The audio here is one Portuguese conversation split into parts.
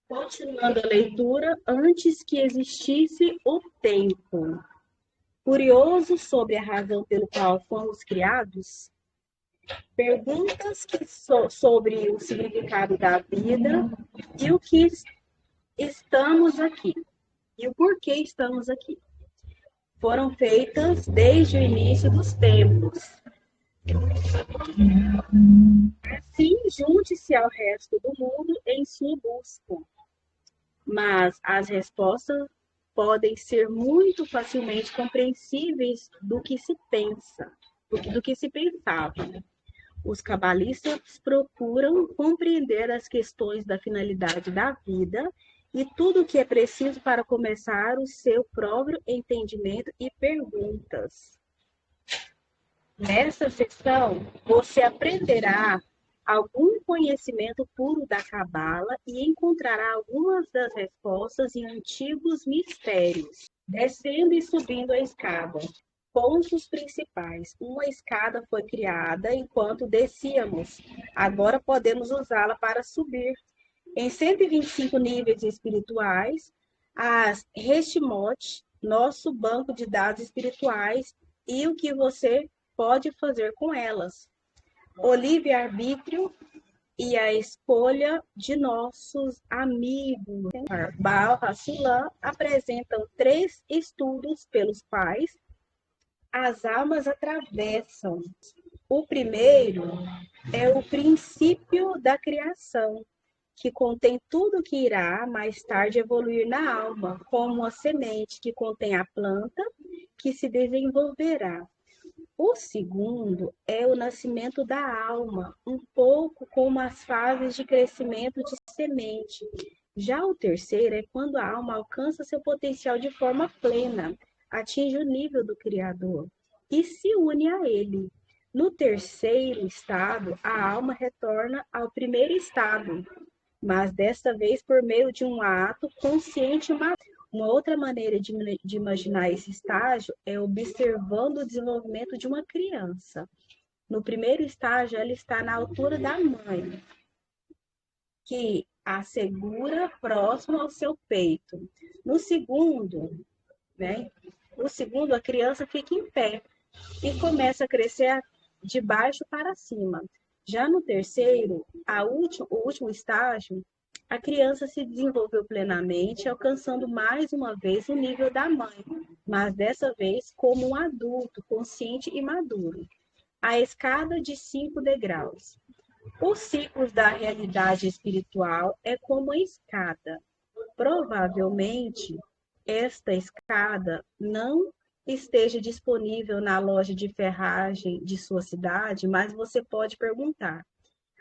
Continuando a leitura, antes que existisse o tempo. Curioso sobre a razão pelo qual fomos criados, perguntas sobre o significado da vida e o que estamos aqui, e o porquê estamos aqui. Foram feitas desde o início dos tempos. Assim, junte-se ao resto do mundo em sua busca. Mas as respostas podem ser muito facilmente compreensíveis do que se pensa, do que se pensava. Os cabalistas procuram compreender as questões da finalidade da vida e tudo o que é preciso para começar o seu próprio entendimento e perguntas. Nessa sessão, você aprenderá algum conhecimento puro da Cabala e encontrará algumas das respostas em antigos mistérios. Descendo e subindo a escada. Pontos principais. Uma escada foi criada enquanto descíamos. Agora podemos usá-la para subir. Em 125 níveis espirituais, as Heshimot, nosso banco de dados espirituais, e o que você pode fazer com elas. O livre-arbítrio e a escolha de nossos amigos. Baal Hassulam apresentam 3 estudos pelos quais as almas atravessam. O primeiro é o princípio da criação, que contém tudo que irá mais tarde evoluir na alma, como uma semente que contém a planta que se desenvolverá. O segundo é o nascimento da alma, um pouco como as fases de crescimento de semente. Já o terceiro é quando a alma alcança seu potencial de forma plena, atinge o nível do Criador e se une a ele. No terceiro estado, a alma retorna ao primeiro estado, mas desta vez por meio de um ato consciente e maduro. Uma outra maneira de imaginar esse estágio é observando o desenvolvimento de uma criança. No primeiro estágio, ela está na altura da mãe, que a segura próximo ao seu peito. No segundo, a criança fica em pé e começa a crescer de baixo para cima. Já no terceiro, o último estágio, a criança se desenvolveu plenamente, alcançando mais uma vez o nível da mãe, mas dessa vez como um adulto, consciente e maduro. A escada de 5 degraus. Os ciclos da realidade espiritual é como a escada. Provavelmente, esta escada não esteja disponível na loja de ferragem de sua cidade, mas você pode perguntar.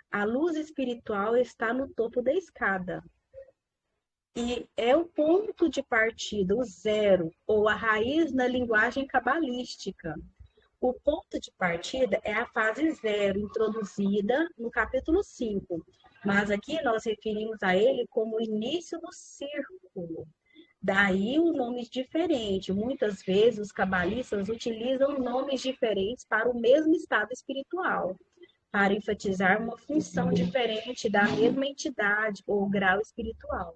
A luz espiritual está no topo da escada. E é o ponto de partida, o zero, ou a raiz na linguagem cabalística. O ponto de partida é a fase zero, introduzida no capítulo 5. Mas aqui nós referimos a ele como o início do círculo. Daí o nome diferente. Muitas vezes os cabalistas utilizam nomes diferentes para o mesmo estado espiritual, para enfatizar uma função diferente da mesma entidade ou grau espiritual.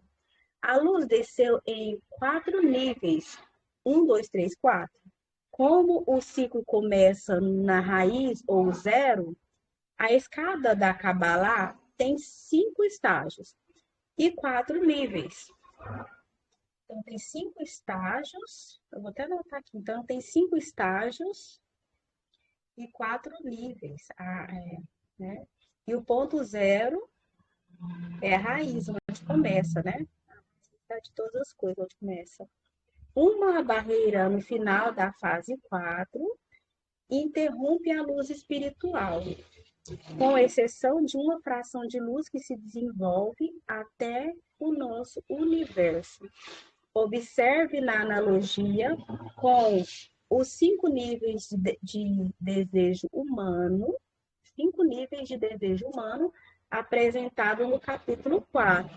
A luz desceu em 4 níveis. 1, 2, 3, 4. Como o ciclo começa na raiz ou zero, a escada da Kabbalah tem 5 estágios e 4 níveis. Então, tem 5 estágios. Eu vou até anotar aqui. Então, tem 5 estágios e 4 níveis. Né? E o ponto zero é a raiz, onde começa, né? De todas as coisas, onde começa. Uma barreira no final da fase 4 interrompe a luz espiritual, com exceção de uma fração de luz que se desenvolve até o nosso universo. Observe na analogia com os 5 níveis de desejo humano, 5 níveis de desejo humano apresentado no capítulo 4.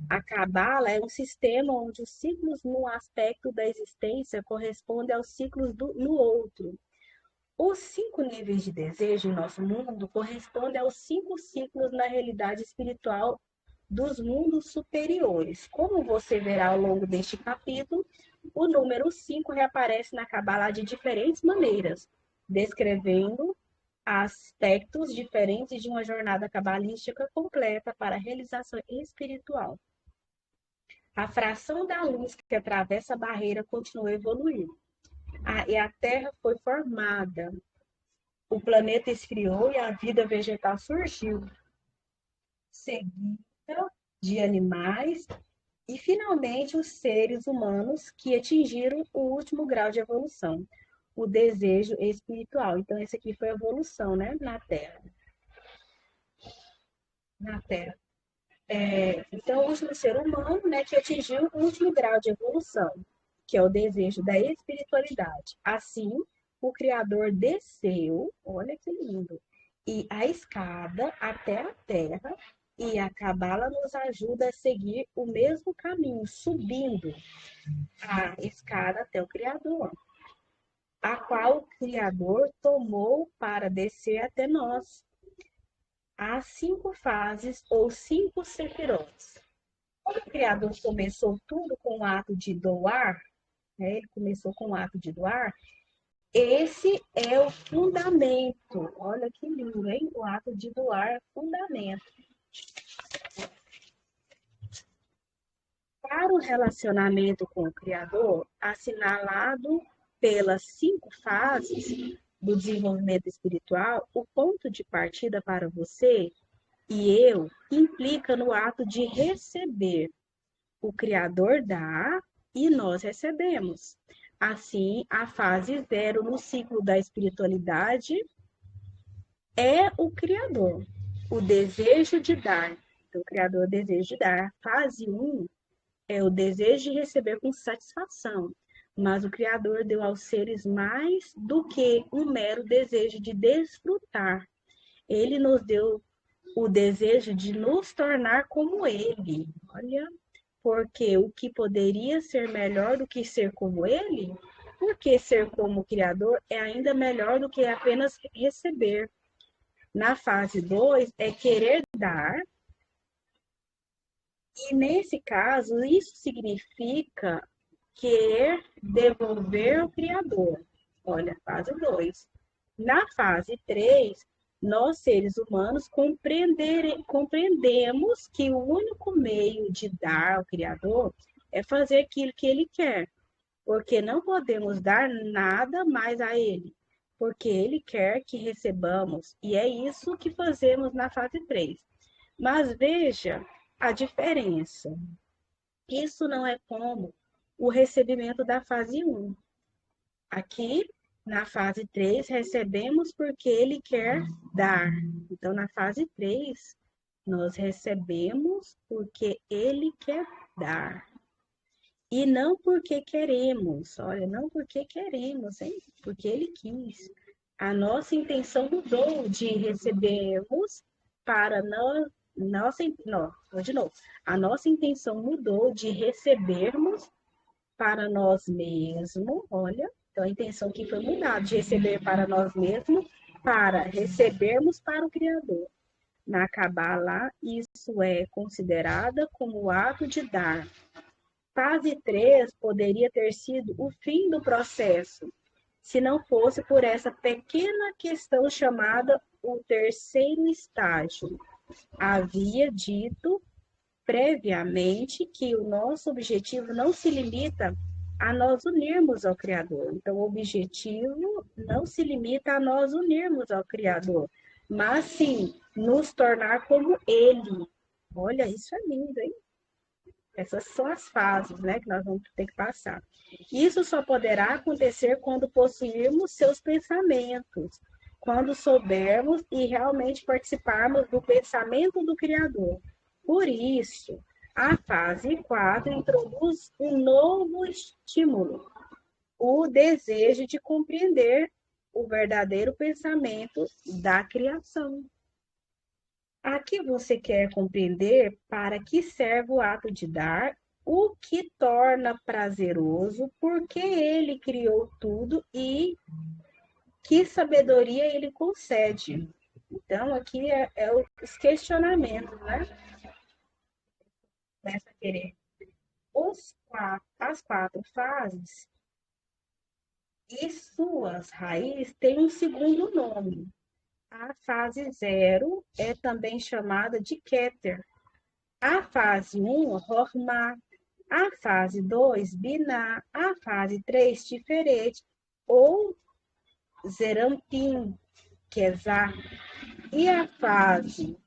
A Cabala é um sistema onde os ciclos no aspecto da existência correspondem aos ciclos no outro. Os 5 níveis de desejo em nosso mundo correspondem aos 5 ciclos na realidade espiritual dos mundos superiores. Como você verá ao longo deste capítulo, o número 5 reaparece na Cabala de diferentes maneiras, descrevendo aspectos diferentes de uma jornada cabalística completa para a realização espiritual. A fração da luz que atravessa a barreira continua a evoluir. E a Terra foi formada, o planeta esfriou e a vida vegetal surgiu, seguida de animais e, finalmente, os seres humanos que atingiram o último grau de evolução, o desejo espiritual. Então, esse aqui foi a evolução, né, na Terra. Na Terra. Então, o último ser humano, né, que atingiu o último grau de evolução, que é o desejo da espiritualidade. Assim, o Criador desceu, olha que lindo, e a escada até a Terra, e a Cabala nos ajuda a seguir o mesmo caminho, subindo a escada até o Criador, a qual o Criador tomou para descer até nós. Há 5 fases ou 5 sefirotes. Quando o Criador começou tudo com o ato de doar, né? Ele começou com o ato de doar, esse é o fundamento. Olha que lindo, hein? O ato de doar é fundamento. Para o relacionamento com o Criador, assinalado pelas 5 fases do desenvolvimento espiritual, o ponto de partida para você e eu implica no ato de receber. O Criador dá e nós recebemos. Assim, a fase 0 no ciclo da espiritualidade é o Criador, o desejo de dar. Então, o Criador é o desejo de dar. Fase 1 é o desejo de receber com satisfação. Mas o Criador deu aos seres mais do que um mero desejo de desfrutar. Ele nos deu o desejo de nos tornar como Ele. Olha, porque o que poderia ser melhor do que ser como Ele? Porque ser como o Criador é ainda melhor do que apenas receber. Na fase 2 é querer dar, e nesse caso, isso significa querer devolver ao Criador. Olha, fase 2. Na fase 3, nós, seres humanos, compreendemos que o único meio de dar ao Criador é fazer aquilo que Ele quer, porque não podemos dar nada mais a Ele, porque Ele quer que recebamos, e é isso que fazemos na fase 3. Mas veja a diferença. Isso não é como o recebimento da fase 1. Aqui, na fase 3, recebemos porque ele quer dar. Então, na fase 3, nós recebemos porque ele quer dar. E não porque queremos. Olha, não porque queremos, hein? Porque ele quis. A nossa intenção mudou de recebermos para nós. De novo. A nossa intenção mudou de recebermos para nós mesmos. Olha, então a intenção que foi mudada de receber para nós mesmos para recebermos para o Criador. Na Cabala, isso é considerada como o ato de dar. Fase 3 poderia ter sido o fim do processo, se não fosse por essa pequena questão chamada o terceiro estágio. Havia dito previamente que o nosso objetivo não se limita a nós unirmos ao Criador. Então, o objetivo não se limita a nós unirmos ao Criador, mas sim nos tornar como Ele. Olha, isso é lindo, hein? Essas são as fases, né, que nós vamos ter que passar. Isso só poderá acontecer quando possuirmos seus pensamentos, quando soubermos e realmente participarmos do pensamento do Criador. Por isso, a fase 4 introduz um novo estímulo, o desejo de compreender o verdadeiro pensamento da criação. Aqui você quer compreender para que serve o ato de dar, o que torna prazeroso, porque ele criou tudo e que sabedoria ele concede. Então, aqui é os questionamentos, né? começa a querer as quatro fases e suas raízes têm um segundo nome. A fase zero é também chamada de Keter. A fase 1, Rohma. A fase 2, Binah. A fase 3, Tiferet, ou Zerampin, que é Zá. E a fase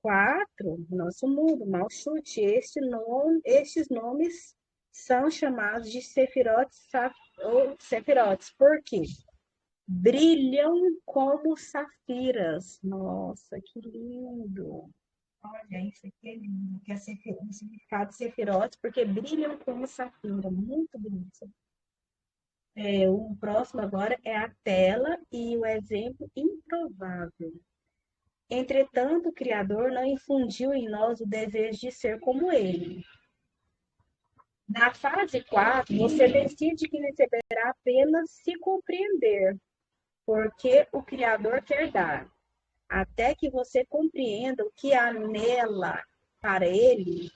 4, nosso mundo, Malchut. Estes nomes são chamados de Sefirotes ou Sefirotes. Por quê? Brilham como safiras. Nossa, que lindo! Olha, isso aqui é lindo, que é o significado de Sefirotes, porque brilham como safira. Muito bonito. O próximo agora é a tela e o exemplo improvável. Entretanto, o Criador não infundiu em nós o desejo de ser como ele. Na fase 4, você decide que receberá apenas se compreender, porque o Criador quer dar, até que você compreenda o que anela para ele.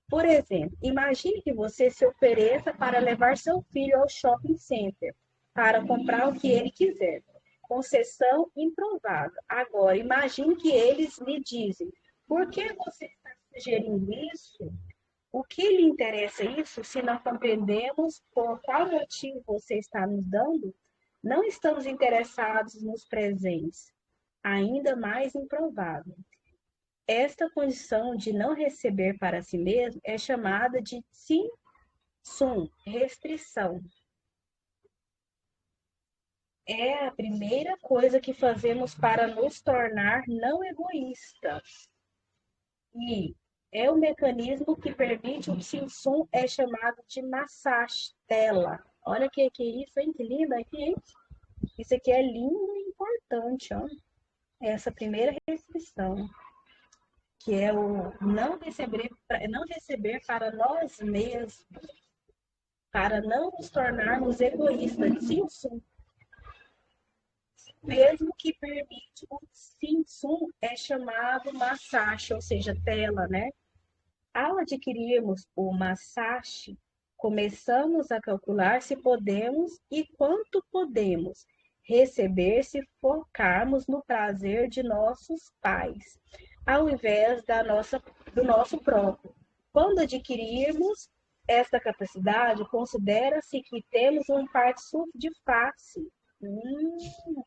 Por exemplo, imagine que você se ofereça para levar seu filho ao shopping center para comprar o que ele quiser. Concessão improvável. Agora, imagine que eles lhe dizem: por que você está sugerindo isso? O que lhe interessa isso se não compreendemos por qual motivo você está nos dando? Não estamos interessados nos presentes, ainda mais improvável. Esta condição de não receber para si mesmo é chamada de Tsim-Tsum, restrição. É a primeira coisa que fazemos para nos tornar não egoístas. E é o mecanismo que permite o Tsim-Tsum, é chamado de massagem, tela. Olha que é isso, hein? Que lindo aqui, hein? Isso aqui é lindo e importante, ó. Essa primeira restrição, que é o não receber para nós mesmos, para não nos tornarmos egoístas. Sim, mesmo que permite o sim, é chamado masashi, ou seja, tela, né? Ao adquirirmos o masashi, começamos a calcular se podemos e quanto podemos receber se focarmos no prazer de nossos pais, ao invés do nosso próprio. Quando adquirirmos esta capacidade, considera-se que temos um participio de face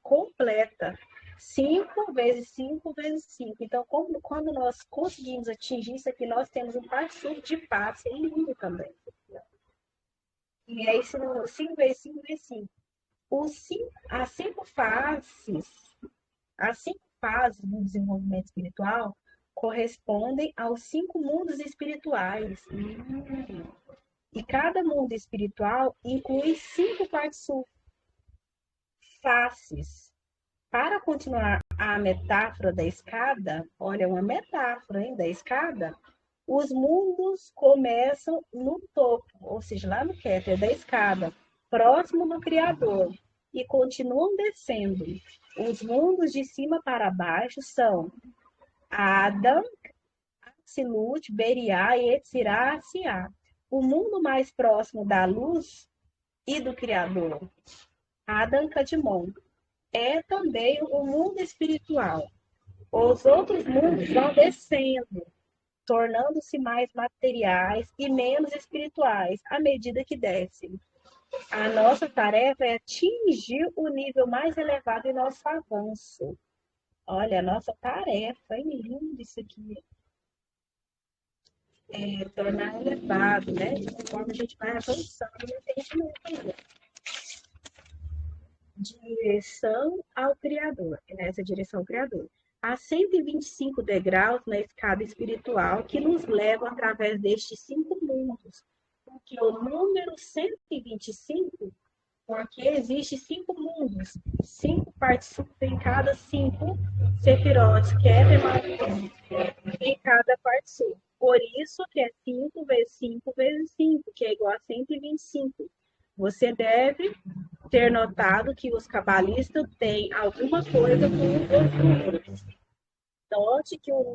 completa. 5 vezes 5 vezes 5. Então, quando nós conseguimos atingir isso aqui, nós temos um participio de face lindo também. E é isso, 5 vezes 5 vezes 5. As cinco fases do desenvolvimento espiritual correspondem aos 5 mundos espirituais. E cada mundo espiritual inclui 5 faces. Para continuar a metáfora da escada, olha, uma metáfora, hein, da escada, os mundos começam no topo, ou seja, lá no Keter da escada, próximo do Criador, e continuam descendo. Os mundos de cima para baixo são Adam, Silut, Beriá e Etzirá, Siá. O mundo mais próximo da luz e do Criador, Adam Kadmon, é também o mundo espiritual. Os outros mundos vão descendo, tornando-se mais materiais e menos espirituais à medida que descem. A nossa tarefa é atingir o nível mais elevado em nosso avanço. Olha, a nossa tarefa, é lindo isso aqui. É tornar elevado, né? Conforme a gente vai avançando no entendimento. Direção ao Criador, nessa direção ao Criador. Há 125 degraus na escada espiritual que nos levam através destes 5 mundos. Porque o número 125, porque existe 5 mundos, 5 participantes em cada 5 sefirotes, que é em cada participação. Por isso que é 5 vezes 5 vezes 5, que é igual a 125. Você deve ter notado que os cabalistas têm alguma coisa com os números. Note que o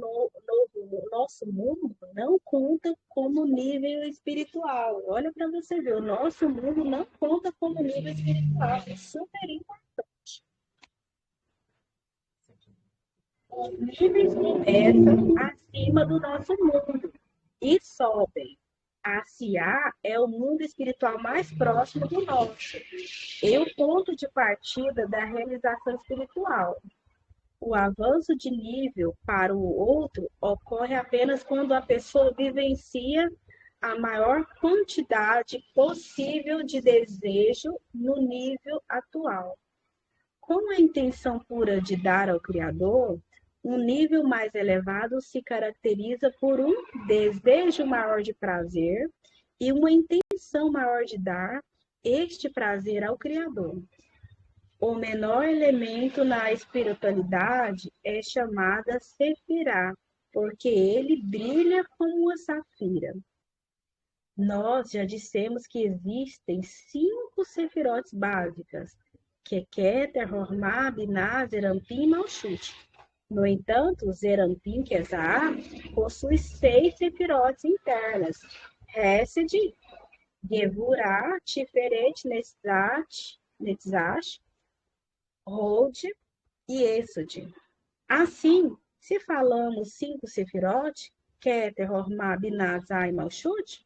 nosso nosso mundo não conta como nível espiritual. Olha para você ver, o nosso mundo não conta como nível espiritual. É super importante. Os níveis começam acima do nosso mundo e sobem. A Siá é o mundo espiritual mais próximo do nosso e o ponto de partida da realização espiritual. O avanço de nível para o outro ocorre apenas quando a pessoa vivencia a maior quantidade possível de desejo no nível atual. Com a intenção pura de dar ao Criador, um nível mais elevado se caracteriza por um desejo maior de prazer e uma intenção maior de dar este prazer ao Criador. O menor elemento na espiritualidade é chamada Sefirá, porque ele brilha como uma safira. Nós já dissemos que existem 5 sefirotes básicas, que é Keter, Hormá, Binah, Zerampim e Malchut. No entanto, Zerampim, que é Zahar, possui 6 sefirotes internas, Hesed, Gevurah, Tiferet, Netzach, Hod e Esod. Assim, se falamos 5 sefirotes, Keter, Hormá, Binah, Zah e Malchut,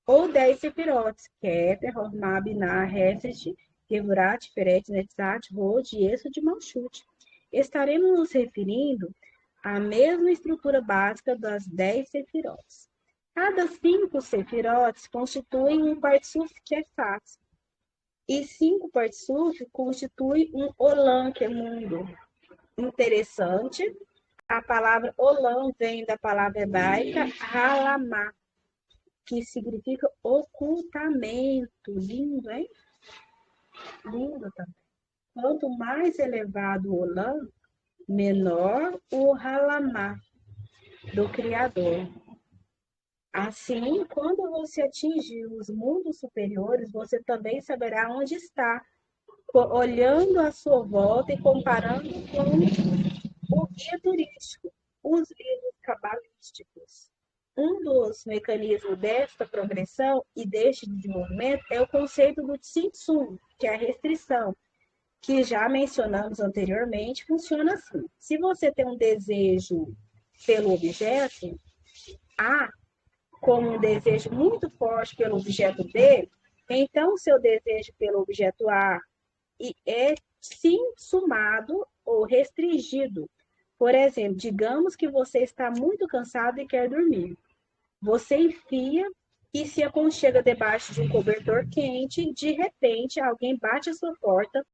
ou 10 sefirotes, Keter, Hormá, Binah, Hesed, Gevurah, Tiferet, Netzach, Hod e Esod e Malchut, estaremos nos referindo à mesma estrutura básica das 10 sefirotes. Cada 5 sefirotes constituem um Partsuf que é fácil, e 5 Partsuf constituem um Olam, que é mundo. Interessante, a palavra Olam vem da palavra hebraica Halamá, que significa ocultamento. Lindo, hein? Lindo também. Quanto mais elevado o Olam, menor o Halamá do Criador. Assim, quando você atingir os mundos superiores, você também saberá onde está, olhando à sua volta e comparando com o guia turístico, os livros cabalísticos. Um dos mecanismos desta progressão e deste desenvolvimento é o conceito do Tzimtzum, que é a restrição, que já mencionamos anteriormente, funciona assim. Se você tem um desejo pelo objeto A, como um desejo muito forte pelo objeto B, então o seu desejo pelo objeto A é sim sumado ou restringido. Por exemplo, digamos que você está muito cansado e quer dormir. Você enfia e se aconchega debaixo de um cobertor quente. De repente, alguém bate a sua porta,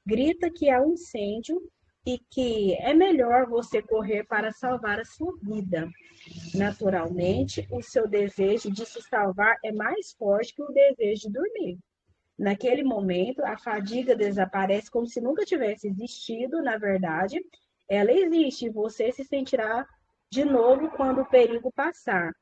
grita que há um incêndio e que é melhor você correr para salvar a sua vida. Naturalmente, o seu desejo de se salvar é mais forte que o desejo de dormir. Naquele momento, a fadiga desaparece como se nunca tivesse existido. Na verdade, ela existe e você se sentirá de novo quando o perigo passar.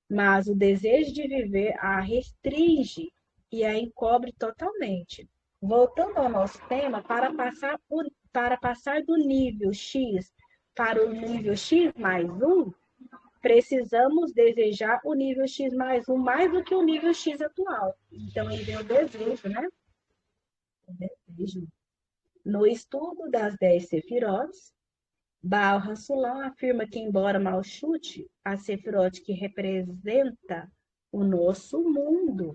Mas o desejo de viver a restringe e a encobre totalmente. Voltando ao nosso tema, para passar do nível X para o nível X mais 1, precisamos desejar o nível X mais 1 mais do que o nível X atual. Então, aí vem o desejo, né? O desejo. No estudo das 10 sefirotes, Baal Hassulam afirma que, embora Malchut, a sefirote que representa o nosso mundo,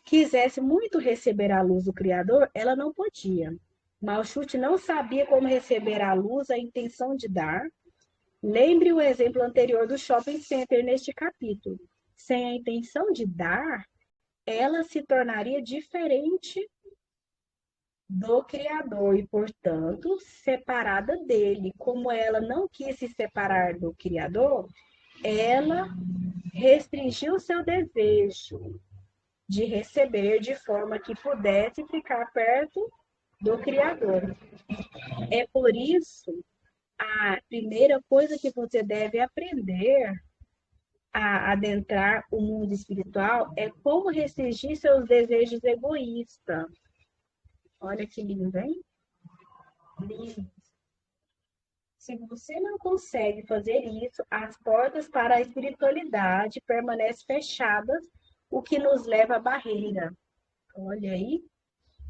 quisesse muito receber a luz do Criador, ela não podia. Malchut não sabia como receber a luz, a intenção de dar. Lembre o exemplo anterior do shopping center neste capítulo. Sem a intenção de dar, ela se tornaria diferente do Criador e, portanto, separada dele. Como ela não quis se separar do Criador, ela restringiu seu desejo de receber de forma que pudesse ficar perto do Criador. É por isso a primeira coisa que você deve aprender a adentrar o mundo espiritual é como restringir seus desejos egoístas. Olha que lindo, hein? Lindo. Se você não consegue fazer isso, as portas para a espiritualidade permanecem fechadas, o que nos leva à barreira. Olha aí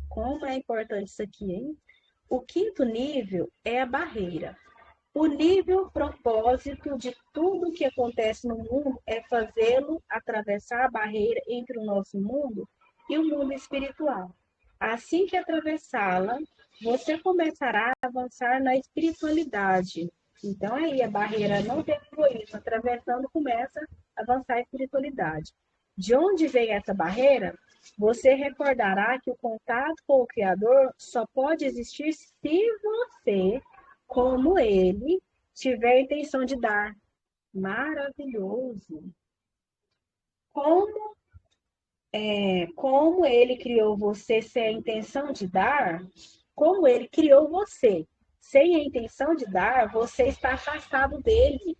como é importante isso aqui, hein? O quinto nível é a barreira. O nível propósito de tudo que acontece no mundo é fazê-lo atravessar a barreira entre o nosso mundo e o mundo espiritual. Assim que atravessá-la, você começará a avançar na espiritualidade. Então, aí, a barreira não tem egoísmo, atravessando começa a avançar a espiritualidade. De onde vem essa barreira? Você recordará que o contato com o Criador só pode existir se você, como ele, tiver a intenção de dar. Maravilhoso! Como, como ele criou você sem a intenção de dar, como ele criou você sem a intenção de dar, você está afastado dele.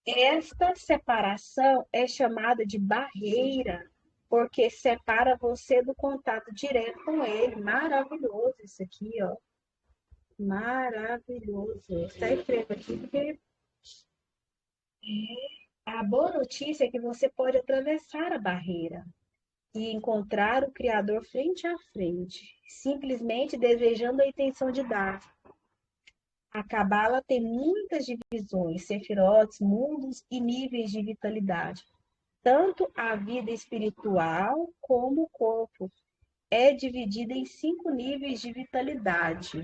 Esta separação é chamada de barreira, porque separa você do contato direto com ele. Maravilhoso isso aqui, ó. Maravilhoso. Está escrito aqui porque a boa notícia é que você pode atravessar a barreira e encontrar o Criador frente a frente, simplesmente desejando a intenção de dar. A Cabala tem muitas divisões, sefirotes, mundos e níveis de vitalidade. Tanto a vida espiritual como o corpo é dividida em 5 níveis de vitalidade.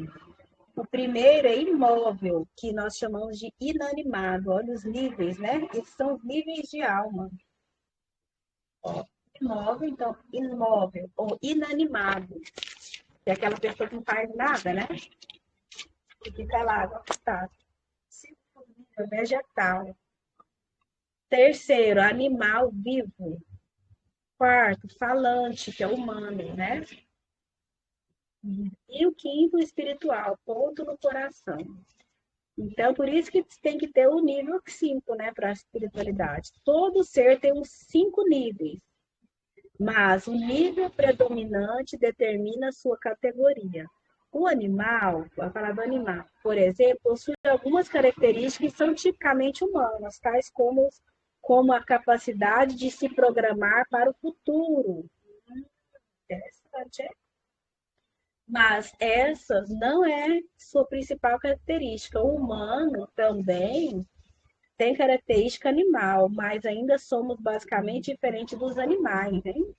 O primeiro é imóvel, que nós chamamos de inanimado. Olha os níveis, né? Esses são os níveis de alma. Imóvel, então, imóvel ou inanimado. É aquela pessoa que não faz nada, né? Que fica lá, tá. Segundo nível, vegetal. Terceiro, animal vivo. Quarto, falante, que é humano, né? E o quinto, espiritual, ponto no coração. Então, por isso que tem que ter o nível 5, né, para a espiritualidade. Todo ser tem uns 5 níveis, mas o nível predominante determina a sua categoria. O animal, a palavra animal, por exemplo, possui algumas características que são tipicamente humanas, tais como a capacidade de se programar para o futuro. Interessante, é? Mas essa não é sua principal característica. O humano também tem característica animal, mas ainda somos basicamente diferentes dos animais, hein?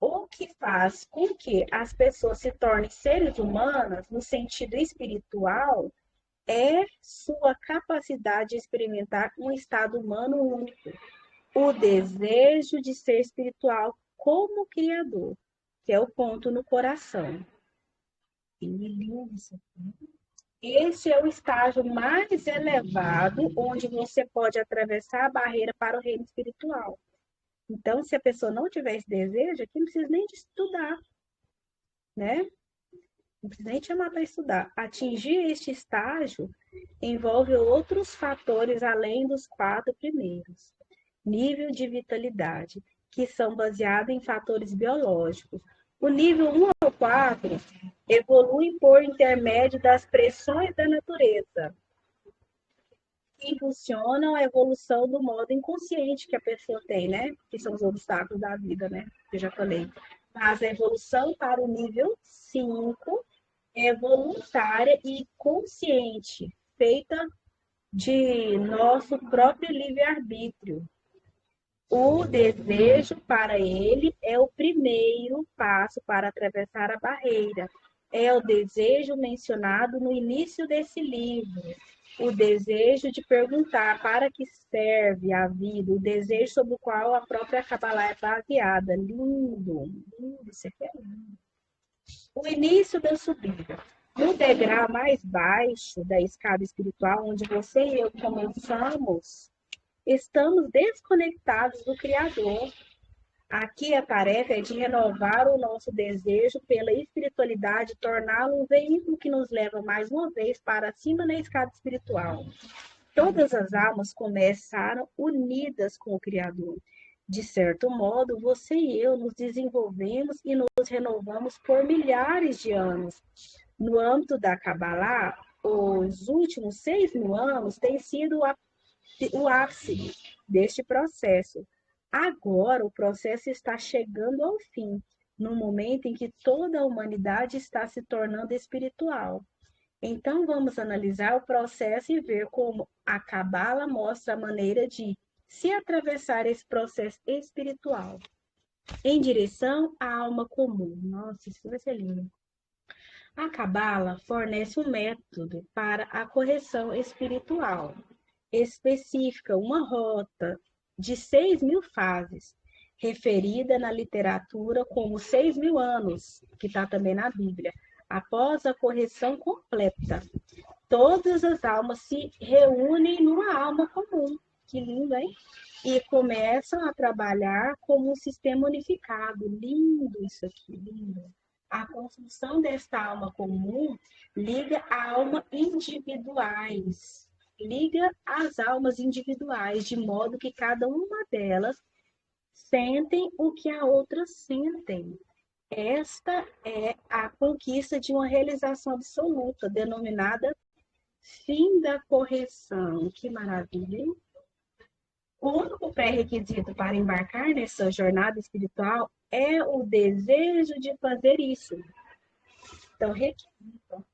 O que faz com que as pessoas se tornem seres humanos no sentido espiritual é sua capacidade de experimentar um estado humano único, o desejo de ser espiritual como criador, que é o ponto no coração. Que lindo isso aqui. Esse é o estágio mais elevado onde você pode atravessar a barreira para o reino espiritual. Então, se a pessoa não tiver esse desejo, aqui não precisa nem de estudar, né? Não precisa nem te chamar para estudar. Atingir este estágio envolve outros fatores além dos 4 primeiros. Nível de vitalidade, que são baseados em fatores biológicos. O nível 1 ao 4 evolui por intermédio das pressões da natureza, que impulsionam a evolução do modo inconsciente que a pessoa tem, né? Que são os obstáculos da vida, né? Que eu já falei. Mas a evolução para o nível 5 é voluntária e consciente, feita de nosso próprio livre-arbítrio. O desejo para ele é o primeiro passo para atravessar a barreira. É o desejo mencionado no início desse livro. O desejo de perguntar para que serve a vida, o desejo sobre o qual a própria Kabbalah é baseada. Lindo, lindo, isso aqui é lindo. O início da subida. No degrau mais baixo da escada espiritual, onde você e eu começamos, estamos desconectados do Criador. Aqui a tarefa é de renovar o nosso desejo pela espiritualidade, torná-lo um veículo que nos leva mais uma vez para cima na escada espiritual. Todas as almas começaram unidas com o Criador. De certo modo, você e eu nos desenvolvemos e nos renovamos por milhares de anos. No âmbito da Kabbalah, os últimos 6.000 anos têm sido o ápice deste processo. Agora, o processo está chegando ao fim, no momento em que toda a humanidade está se tornando espiritual. Então, vamos analisar o processo e ver como a Cabala mostra a maneira de se atravessar esse processo espiritual em direção à alma comum. Nossa, isso vai ser lindo. A Cabala fornece um método para a correção espiritual específica, uma rota de 6.000 fases, referida na literatura como 6.000 anos, que está também na Bíblia, após a correção completa. Todas as almas se reúnem numa alma comum. Que lindo, hein? E começam a trabalhar como um sistema unificado. Lindo isso aqui, lindo. A construção desta alma comum liga a alma individuais. Liga as almas individuais, de modo que cada uma delas sentem o que a outra sentem. Esta é a conquista de uma realização absoluta, denominada fim da correção. Que maravilha, hein? O único pré-requisito para embarcar nessa jornada espiritual é o desejo de fazer isso. Então, requisito.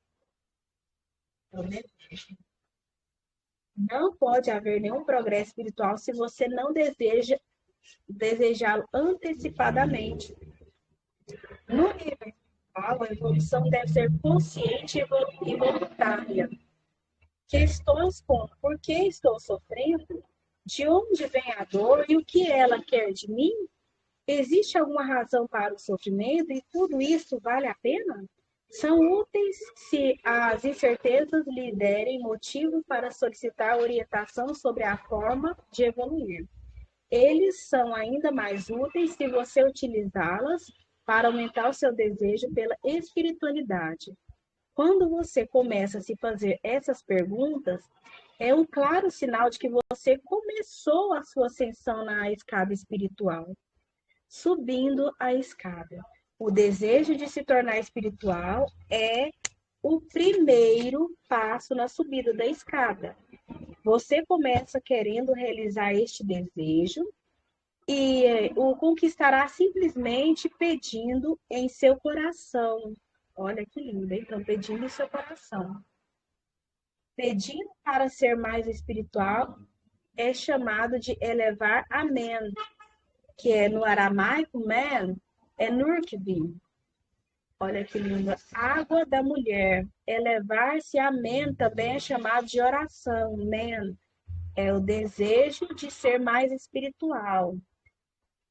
Não pode haver nenhum progresso espiritual se você não desejá-lo antecipadamente. No nível espiritual, a evolução deve ser consciente e voluntária. Questões como: por que estou sofrendo? De onde vem a dor e o que ela quer de mim? Existe alguma razão para o sofrimento e tudo isso vale a pena? São úteis se as incertezas lhe derem motivo para solicitar orientação sobre a forma de evoluir. Eles são ainda mais úteis se você utilizá-las para aumentar o seu desejo pela espiritualidade. Quando você começa a se fazer essas perguntas, é um claro sinal de que você começou a sua ascensão na escada espiritual, subindo a escada. O desejo de se tornar espiritual é o primeiro passo na subida da escada. Você começa querendo realizar este desejo e o conquistará simplesmente pedindo em seu coração. Olha que lindo, hein? Então, pedindo em seu coração. Pedindo para ser mais espiritual é chamado de elevar a men, que é no aramaico, men, é nurkbin. Olha que lindo. Água da mulher. Elevar-se a men também é chamado de oração. Men é o desejo de ser mais espiritual.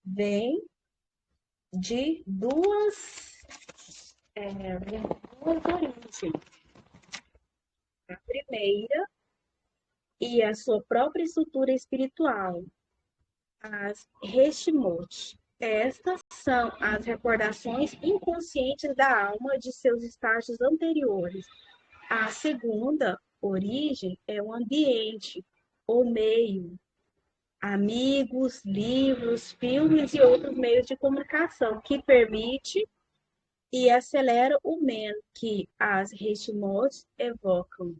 Vem de duas origens. A primeira e a sua própria estrutura espiritual, as Heshimot. Estas são as recordações inconscientes da alma de seus estágios anteriores. A segunda origem é o ambiente, o meio, amigos, livros, filmes e outros meios de comunicação, que permite e acelera o men que as Heshimot evocam.